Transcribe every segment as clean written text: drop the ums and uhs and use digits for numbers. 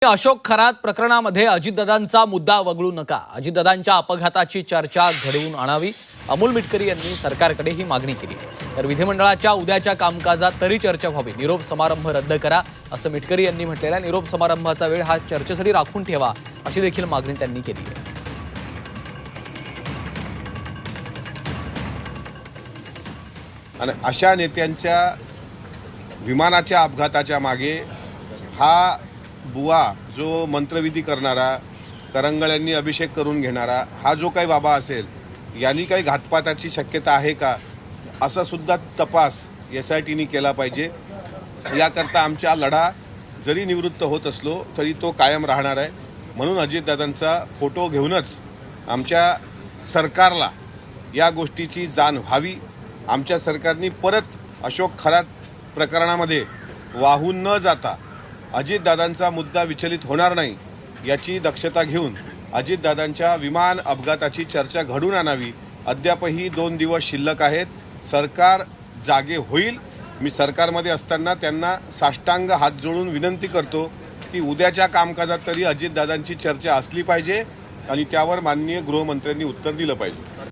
अशोक खरात प्रकरणामध्ये अजितदादांचा मुद्दा वगळू नका. अजितदादांच्या अपघाताची चर्चा घडवून आणावी. अमोल मिटकरी यांनी सरकारकडे ही मागणी केली. तर विधिमंडळाच्या उद्याच्या कामकाजात तरी चर्चा व्हावी. निरोप समारंभ रद्द करा असं मिटकरी यांनी म्हटलेलं आहे. निरोप समारंभाचा वेळ हा चर्चेसाठी राखून ठेवा अशी देखील मागणी त्यांनी केली आहे. आणि अशा नेत्यांच्या विमानाच्या अपघाताच्या मागे हा बुवा जो मंत्रविधी करणारा, करंगळ्यांनी अभिषेक करून घेणारा हा जो काही बाबा असेल, यांनी काही घातपाताची शक्यता आहे का असा सुद्धा तपास SITने केला पाहिजे. याकरता आमचा लढा जरी निवृत्त होत असलो तरी तो कायम राहणार आहे. म्हणून अजितदादांचा फोटो घेऊनच आमच्या सरकारला या गोष्टीची जाण व्हावी. आमच्या सरकारने परत अशोक खरात प्रकरणामध्ये वाहून न जाता अजितदादांचा मुद्दा विचलित होणार नाही याची दक्षता घेऊन अजितदादांच्या विमान अपघाताची चर्चा घडून आणावी. अद्यापही 2 दिवस शिल्लक आहेत. सरकार जागे होईल. मी सरकारमध्ये असताना त्यांना साष्टांग हात जोडून विनंती करतो की उद्याच्या कामकाजात तरी अजितदादांची चर्चा असली पाहिजे आणि त्यावर माननीय गृहमंत्र्यांनी उत्तर दिलं पाहिजे.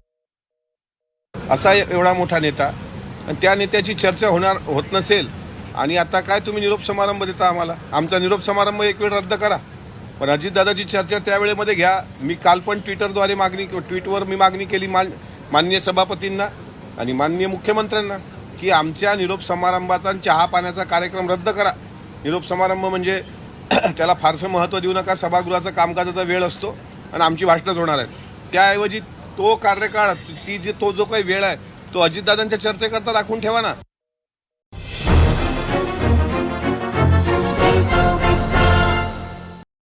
असा एवढा मोठा नेता आणि त्या नेत्याची चर्चा होत नसेल आणि आता काय तुम्ही निरोप समारंभ देता आम्हाला. आमचा निरोप समारंभ एक वेळ रद्द करा, पण अजितदादाची चर्चा त्यावेळेमध्ये घ्या. मी काल पण ट्विटरद्वारे ट्विटवर मी मागणी केली माननीय सभापतींना आणि माननीय मुख्यमंत्र्यांना की आमच्या निरोप समारंभाचा चहा पाण्याचा कार्यक्रम रद्द करा. निरोप समारंभ म्हणजे त्याला फारसं महत्त्व देऊ नका. सभागृहाचा कामकाजाचा वेळ असतो आणि आमची भाषणच होणार आहेत. त्याऐवजी तो कार्यकाळ तो जो काही वेळ आहे तो अजितदादांच्या चर्चेकरता राखून ठेवा ना.